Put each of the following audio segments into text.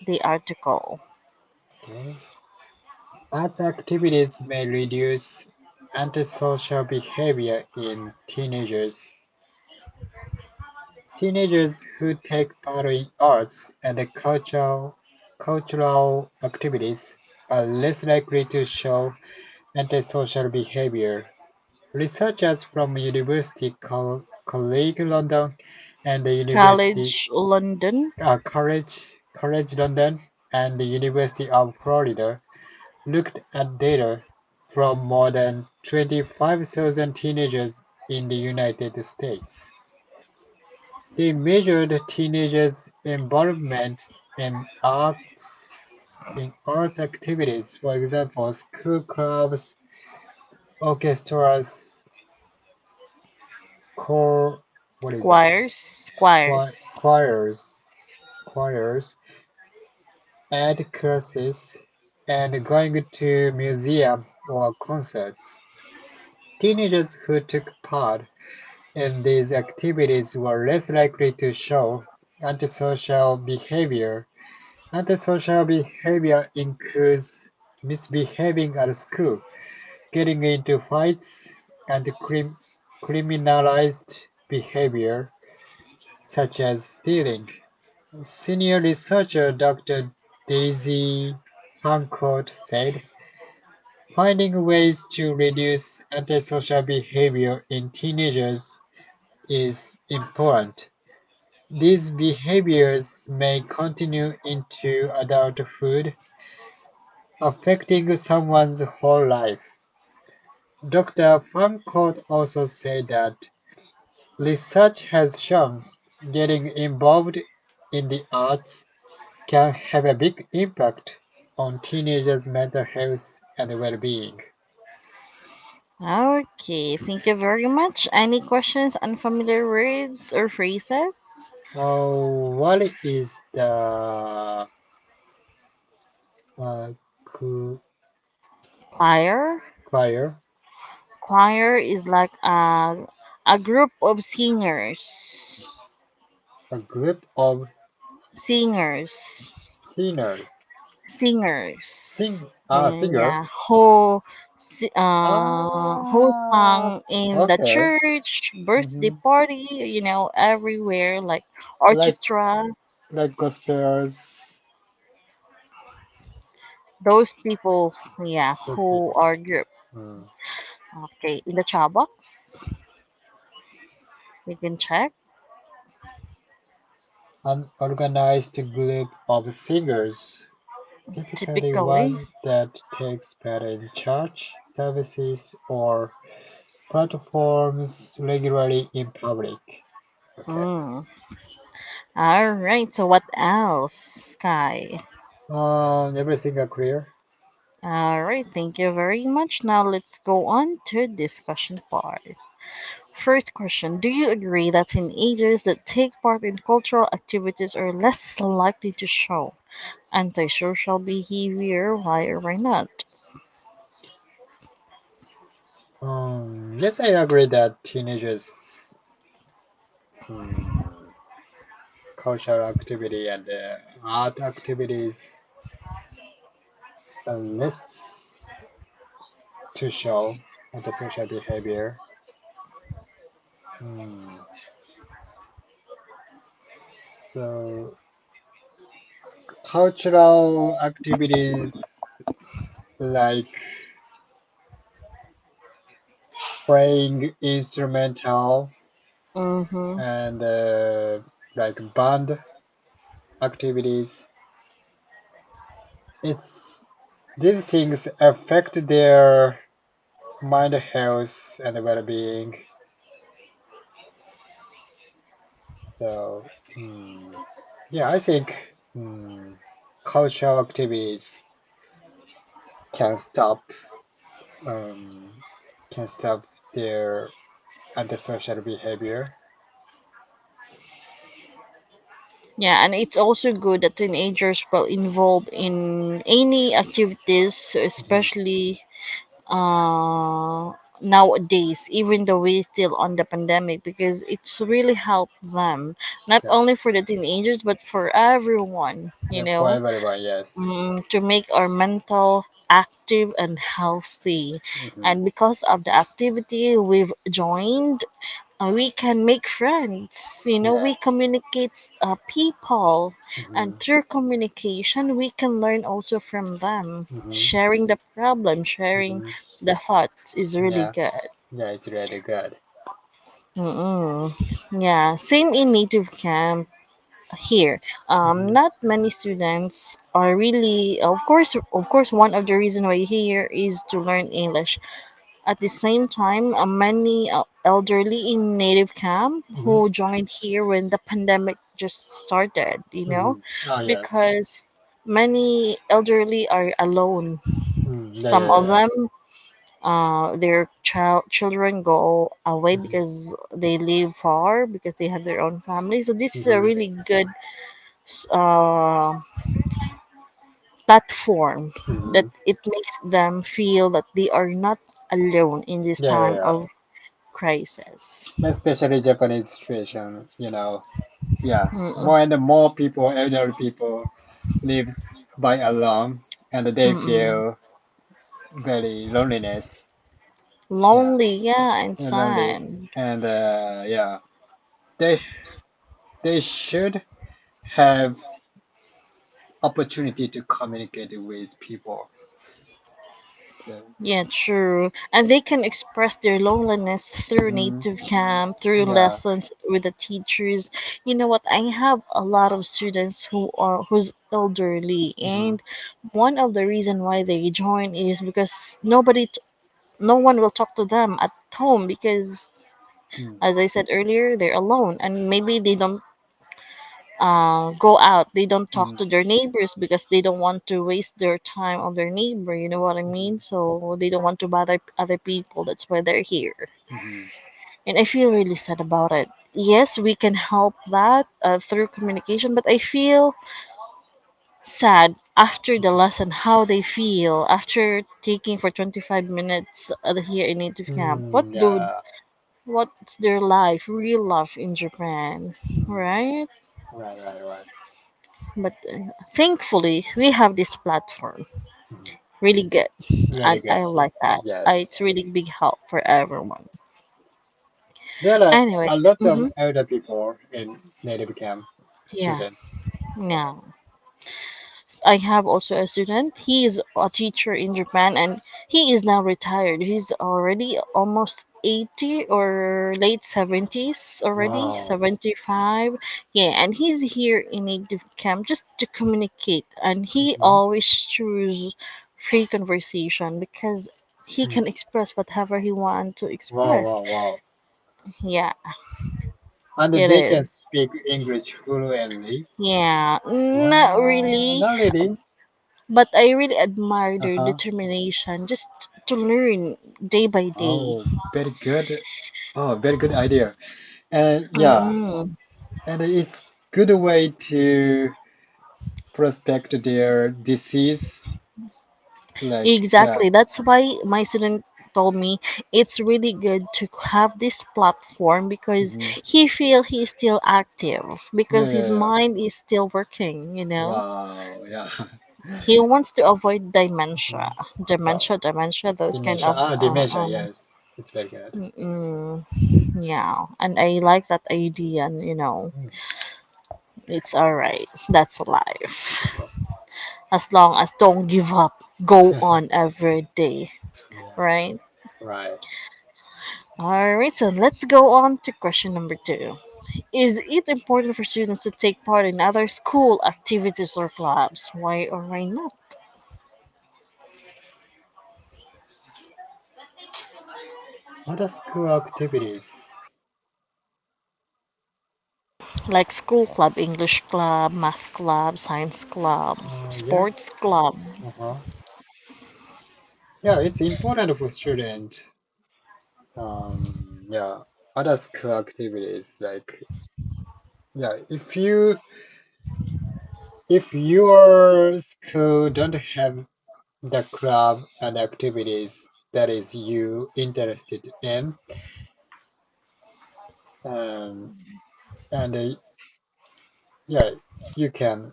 the article. Okay. Arts activities may reduce antisocial behavior in teenagers. Teenagers who take part in arts and cultural activities are less likely to show antisocial behavior. Researchers from University College London and the University College London. College London and the University of Florida looked at data from more than 25,000 teenagers in the United States. They measured teenagers' involvement in arts activities, for example, school clubs, orchestras, core, what is that? Choirs. Choirs. Choirs, choirs, ed classes, and going to museums or concerts. Teenagers who took part in these activities were less likely to show antisocial behavior. Antisocial behavior includes misbehaving at school, getting into fights, and criminalized behavior such as stealing. Senior researcher Dr. Daisy Fancourt said, finding ways to reduce antisocial behavior in teenagers is important. These behaviors may continue into adulthood, affecting someone's whole life. Dr. Fancourt also said that research has shown getting involved in the arts can have a big impact on teenagers' mental health and well-being. Okay, thank you very much. Any questions on familiar words or phrases? Oh, what is the uh, cho- Choir. choir? Choir is like a group of singers. A group of Singers. singers. Singers. Singer. Yeah, who Ah, sang in the okay. church, birthday Hmm. party, everywhere, like Like orchestra. like gospels, Those people, yeah, those who people. are group. Mm. Okay, in the chat box, you can check. An organized group of singers, typically Typically, one that takes part in church services or performs regularly in public. Okay. mm. All right. So what else, Sky? Everything are clear? All right. Thank you very much. Now let's go on to discussion part. First question: do you agree that teenagers that take part in cultural activities are less likely to show antisocial behavior? Why or why not? Yes, I agree that teenagers um, cultural activity and art activities are less to show antisocial behavior. Hmm. So cultural activities like playing instrumental Mm-hmm. and like band activities, it's these things affect their mind health and well-being. So yeah, I think cultural activities can stop um, can stop their antisocial behavior. Yeah, and it's also good that teenagers will involved in any activities, Mhm. especially uh, nowadays, even though we're still on the pandemic, because it's really helped them, not Yeah. only for the teenagers but for everyone, Yeah, for everyone, yes. to make our mental active and healthy. Mm-hmm. And because of the activity we've joined, we can make friends, Yeah. we communicate people, Mm-hmm. and through communication we can learn also from them. Mm-hmm. Sharing the problem, sharing Mm-hmm. the thoughts is really Yeah. good. Yeah, it's really good. Mm-mm. Yeah, same in native camp here. Mm-hmm. Not many students are really, of course, one of the reason why here is to learn English. At the same time, many elderly in native camp Mm-hmm. who joined here when the pandemic just started, Mm-hmm. Oh, yes. because many elderly are alone. Mm, yeah, Some yeah, of yeah. them, their children go away Mm-hmm. because they live far because they have their own family. So this is a Mm-hmm. really good uh, platform that Mm-hmm. it makes them feel that they are not alone in this Yeah, yeah, time yeah. of crisis. Especially Japanese situation, yeah, Mm-mm, more and more people, elderly people, lives by alone, and they mm-mm. feel very loneliness. Yeah, Lonely, yeah, and and lonely, sad. and yeah, they they should have opportunity to communicate with people. So, Yeah, true. And they can express their loneliness through hmm, native camp, through yeah, lessons with the teachers. You know what? I have a lot of students who's elderly, hmm, and one of the reason why they join is because no one will talk to them at home because, hmm, as I said earlier, they're alone, and maybe they don't go out. They don't talk hmm, to their neighbors because they don't want to waste their time of their neighbor. You know what I hmm, mean? So they don't want to bother other people. That's why they're here. hmm, And I feel really sad about it. Yes, we can help that through communication, but I feel sad after the lesson, how they feel after taking for 25 minutes here in native camp. hmm, yeah, What's their life, real life in Japan, hmm, right? right, right, right, But thankfully, we have this platform. hmm, Really good. very And I good. like that. Yes. It's really big help for everyone. There are Anyway, a lot of mm-hmm, elder people in native camp yeah, students. yeah. I have also a student. He is a teacher in Japan and he is now retired. He's already almost 80 or late 70s already, Wow. 75. Yeah, and he's here in native camp just to communicate. And he Hmm. always choose free conversation because he Hmm. can express whatever he wants to Wow, express. wow, wow. Yeah, And it they can is. speak English fluently. Yeah, not Wow, really. not really. But I really admire their Uh-huh. determination just to learn day by day. Oh, very good. Oh, very good idea. And yeah, Mm-mm. and it's good way to prospect their disease. Like, yeah. Exactly. That's why my student told me it's really good to have this platform because Hmm. he feel he's still active Yeah, because yeah, his yeah. mind is still working. Wow, yeah. He wants to avoid dementia, Mhm. Oh, dementia, those kind dementia. of Ah, dementia, yes. It's very good. mm-mm. Yeah, and I like that idea, and Mm. it's all right. That's life. Oh. As long as don't give up, go on every day, Yeah, right? right. All right, so let's go on to question number two. Is it important for students to take part in other school activities or clubs? Why or why not? What are school activities? Like school club, English club, math club, science club, sports Yes. club. Uh-huh. Yeah, it's important for students. Yeah, other school activities like yeah, if your school don't have the club and activities, that is you interested in, um, and yeah, you can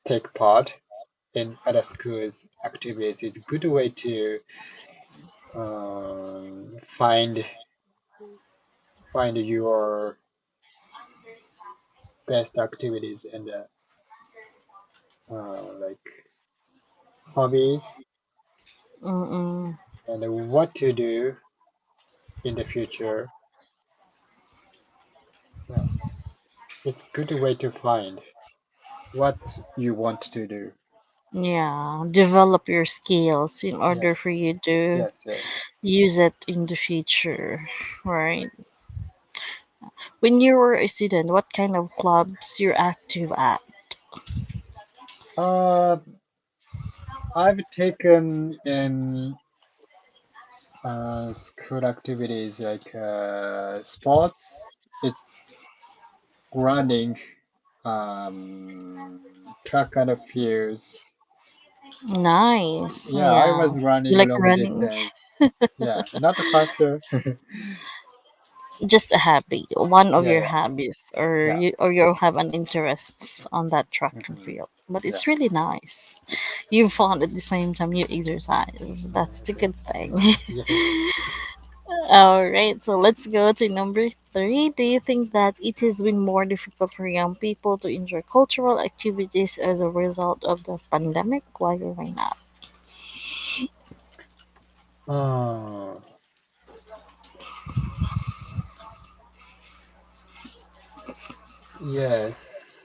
take part in other schools activities. It's a good way to find your best activities and like hobbies Mm-mm. and what to do in the future. Yeah, it's good way to find what you want to do. Yeah, develop your skills in order Yes, for you to yes, yes. use it in the future, right? When you were a student, what kind of clubs you're active at? Uh, I've taken in school activities like sports. It's running, track and fields. Nice. Yeah, I Yeah. was You running like long running? distance. Yeah, not faster. Just a hobby, one of Yeah, your yeah, hobbies, or yeah. you have an interest on that track and Hmm. field. But Yeah. it's really nice. You fun at the same time you exercise. That's the good thing. Yeah. All right, so let's go to number three. Do you think that it has been more difficult for young people to enjoy cultural activities as a result of the pandemic? Why or why not? Oh, yes.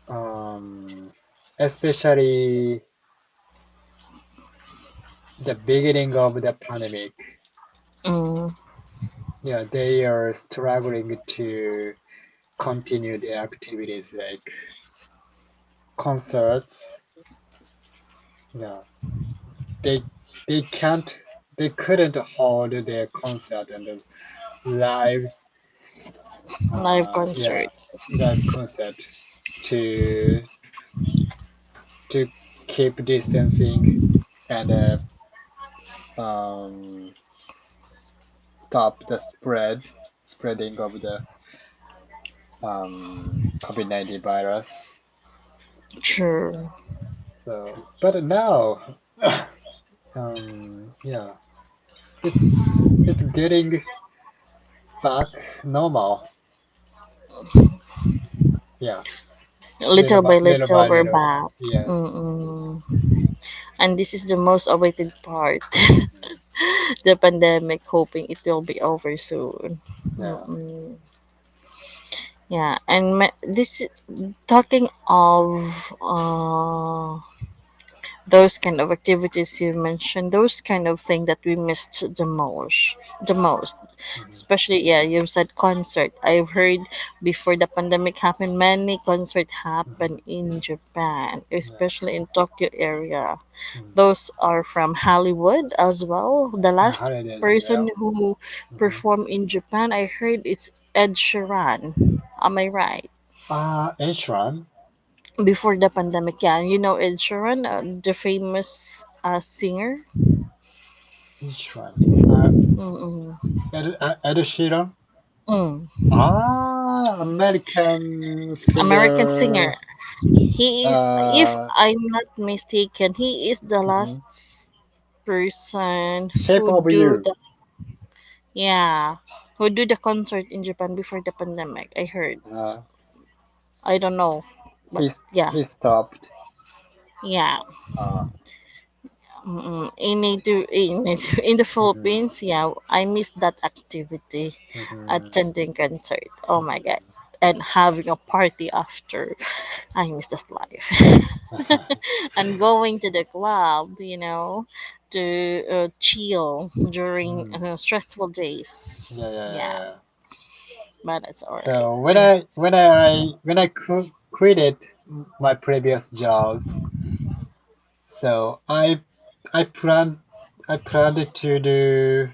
Um, Especially the beginning of the pandemic. Mm, Yeah, they are struggling to continue the activities like concerts. Yeah, they they can't they couldn't hold their concert and the lives live yeah concert. live concert to to keep distancing and um stop the spreading of the COVID-19 virus. True. So, but now, yeah, it's it's getting back normal. Yeah, Little by little little, by we're little. back. Yes. Mm-mm. And this is the most awaited part. Hmm. The pandemic, hoping it will be over soon. Yeah. Mm-mm. Yeah, and this talking of those kind of activities you mentioned, those kind of thing that we missed the most, Hmm. especially yeah, you said concert. I've heard before the pandemic happened, many concert Hmm. happened in Japan, Yeah. especially in Tokyo area. Mm. Those are from Hollywood as well. The Yeah, last holiday as person well. who Hmm. performed in Japan, I heard it's Ed Sheeran. Am I right? H1. Before the pandemic, yeah. You know Ed Sheeran, the famous singer. H1. Mm-mm. Ed Sheeran. Mm. American American singer. singer. He is, if Uh, I'm not mistaken, he is the mhm. last person Shape who of do You. the yeah, who do the concert in Japan before the pandemic. I heard. Uh, I don't know, but yeah, he stopped. yeah. Uh, In the mhm, Philippines, yeah, I missed that activity, mhm, attending concert. Oh my god, mhm. and having a party after. I miss that life. And going to the club, to chill during Mm. stressful days. Yeah, yeah, Yeah, yeah. but it's alright. So when I quitted my previous job, so I planned to do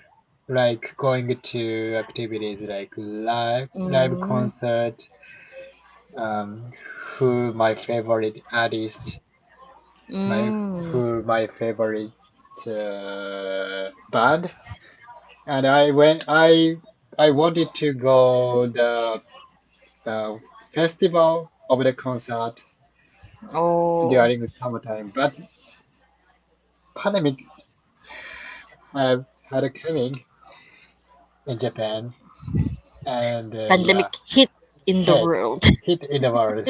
like going to activities like live Mm, concert, um, who my favorite artist, my mm, who my favorite. band, and I wanted to go the festival of the concert Oh, during the summertime, but pandemic had a coming in Japan, and yeah, pandemic hit in the hit world. hit in the world.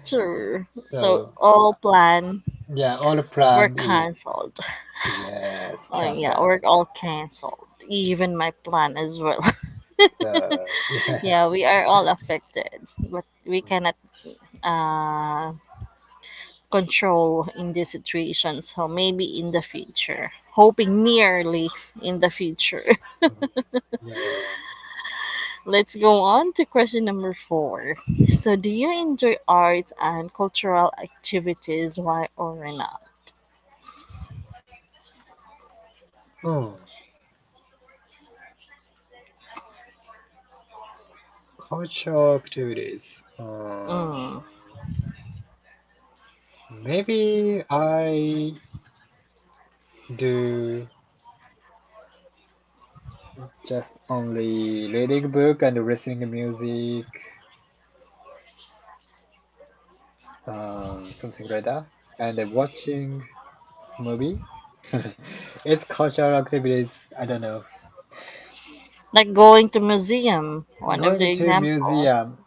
Sure. So So all plan yeah, all were plan is cancelled. yes Yeah, cancelled. we're all cancelled. Even my plan as well. Yeah. Yeah, we are all affected, but we cannot uh, control in this situation. So maybe in the future, hoping nearly in the future. Yeah. Let's go on to question number four. So, do you enjoy art and cultural activities? Why or not? Oh, cultural activities. Mm, Maybe I do just only reading book and listening music, something like that, and then watching movie. It's cultural activities. I don't know. like going to museum. One of Going the to example museum.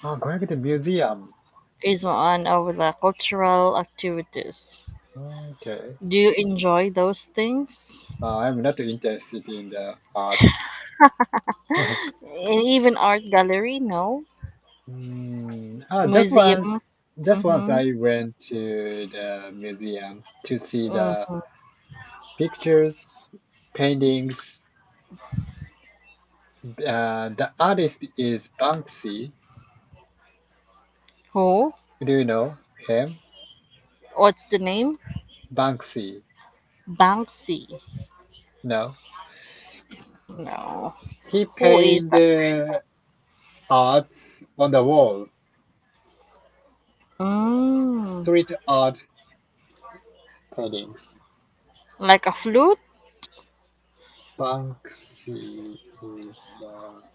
Oh, going to museum. is one of the cultural activities. Okay. Do you enjoy those things? I'm not interested in the arts. And even art gallery? No. Museum? Just once Mm-hmm. I went to the museum to see the Mm-hmm. pictures, paintings. The artist is Banksy. Who? Do you know him? What's the name? Banksy. Banksy. No. No. He Who is painted that? the arts on the wall, Mm, street art paintings. like a flute Banksy is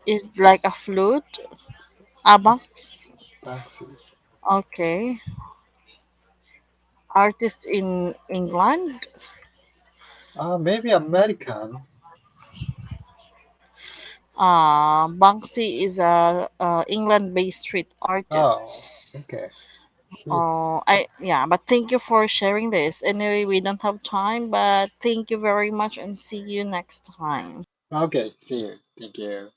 is like a flute. A box. Banksy. Okay. Artist in England. Maybe American. Banksy is a England-based street Oh, artist. okay. He's Oh, but thank you for sharing this. Anyway, we don't have time, but thank you very much and see you next time. okay. See you. Thank you.